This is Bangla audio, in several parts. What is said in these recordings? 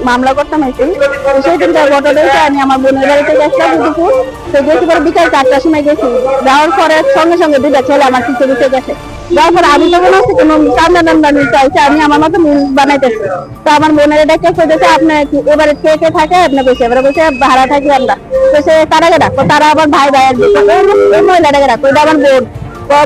মামলা করতাম এসে সেই দিনটা ঘটনা হয়েছে। আমি আমার বোনের বাড়িতে গেছিলাম দুপুর, তো গেছি পরে বিকাল 4টার সময় গেছি। যাওয়ার পরে সঙ্গে সঙ্গে দুইটা ছেলে আমার পিছিয়ে পিছিয়ে গেছে। যাওয়ার পরে আমি তো মনে হচ্ছে কোনো কান্দা টান্দা নিতে চাইছে, আমি আমার মতো মিল বানাইতেছি। তো আমার বোনের এটা কে কইতেছে আপনার এবারে কে কে থাকে আপনার বেশি, এবারে বলছে ভাড়া থাকি আমরা। তো সে কারাকে ডাকো, তারা আবার ভাই ভাইয়ের ওই মহিলাটাকে ডাকো, এটা আমার বোন।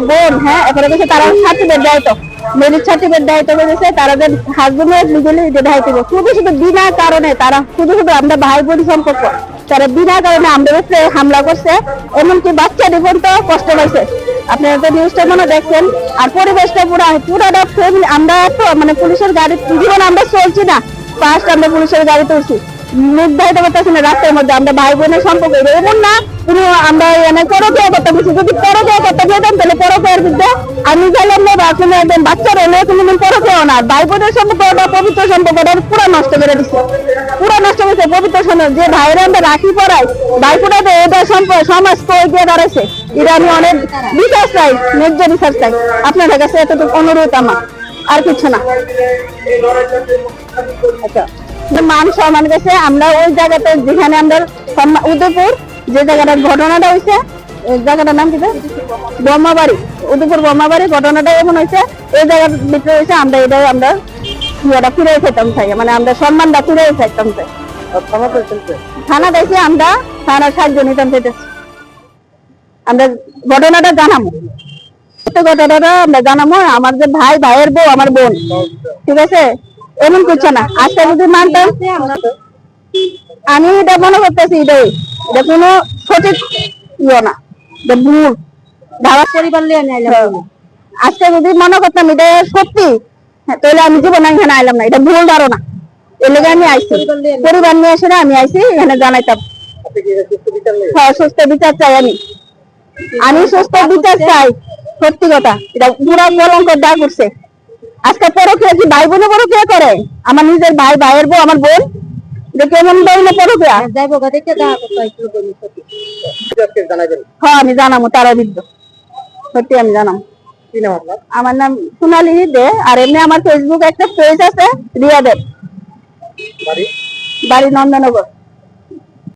বোন হ্যাঁ, এরপরে গেছে তারা সার্টিফিকেট দেয়, তো মেরিট সার্টিফিকেট দেয়, তো বলেছে তাদের হাজবেন্ডের লিগেলি দেখাই দিব। শুধু শুধু বিনা কারণে তারা শুধু শুধু আমরা ভাই বোন সম্পর্ক, তারা বিনা কারণে আমাদের উপরে হামলা করছে। এমনকি বাচ্চা পর্যন্ত কষ্ট পাইছে। আপনারা তো নিউজটা মনে দেখছেন। আর পরিবেশটা পুরাটা ফ্যামিলি, আমরা তো মানে পুলিশের গাড়ি জীবন আমরা চলছি না, ফার্স্ট আমরা পুলিশের গাড়ি তুলছি, নির্ধারিত করতেছি না রাস্তার মধ্যে। আমরা ভাই বোনের সম্পর্ক এমন না কোনো আমরা পরকিয়া করতে বলছি। যদি পরকিয়া করতে যেতাম তাহলে পরকিয়ার বিরুদ্ধে আমি চাইলাম না, বা কোনো একজন বাচ্চার হলে কোনোদিন পরকিয়াও না। ভাই বোনের সম্পর্ক ওটা পবিত্র সম্পর্কটা পুরো নষ্ট করে দিচ্ছে, পুরো নষ্ট করেছে। পবিত্র সম্পর্ক যে ভাইরা আমরা রাখি পড়াই, ভাই ফোটাতে এটা সমাজ তো এগিয়ে দাঁড়াইছে। এটা আমি অনেক বিচার চাই, ন্যায্য বিচার চাই আপনাদের কাছে, এতটুকু অনুরোধ আমার, আর কিছু না। আচ্ছা, মান সম্মান গেছে। আমরা ওই জায়গাতে যেখানে আমরা উদয়পুর যে জায়গাটার ঘটনাটা হয়েছে, ওই জায়গাটার নাম কি বোমাবাড়ি, উদয়পুর বোমাবাড়ি ঘটনাটা এমন হয়েছে, এই জায়গার ভিতরে হয়েছে। আমরা এটা আমরা ফিরে খেতাম চাই, মানে আমরা সম্মানটা ফিরে চাইতাম চাই। থানা দেখি আমরা থানার সাহায্য নিতাম চাইতেছি। আমরা ঘটনাটা জানাবো, ঘটনাটা আমরা জানাবো। আমার যে ভাই, ভাইয়ের বউ আমার বোন, ঠিক আছে, এমন কিছু না। আজকে যদি মানতাম, আমি এটা মনে করতেছি এটাই, এটা কোনো সঠিক ইয়ে না, এটা ভুল ধারা পরিবার নিয়ে আইলাম। আজকে যদি মনে করতাম এটা সত্যি, তাহলে আমি জীবনে এখানে আইলাম না। এটা ভুল ধারণা, এর লেগে আমি আইসি, পরিবার নিয়ে এসে আমি আইসি এখানে জানাইতাম। হ্যাঁ, সুস্থ বিচার চাই আমি সুস্থ বিচার চাই। সত্যি কথা, এটা পুরা কলঙ্ক দাগ করছে। আজকে পরকিয়া কি ভাই বোনে পরকিয়া করে? আমার নিজের ভাই, ভাইয়ের বউ আমার বোন, কেমন ধরনে পরকিয়া? হ্যাঁ, আমি জানাবো তারা বিদ্য, সত্যি আমি জানাবো। আমার নাম সোনালী দে, আর এমনি আমার ফেসবুক একটা পেজ আছে রিয়া দেব, বাড়ি নন্দনগর।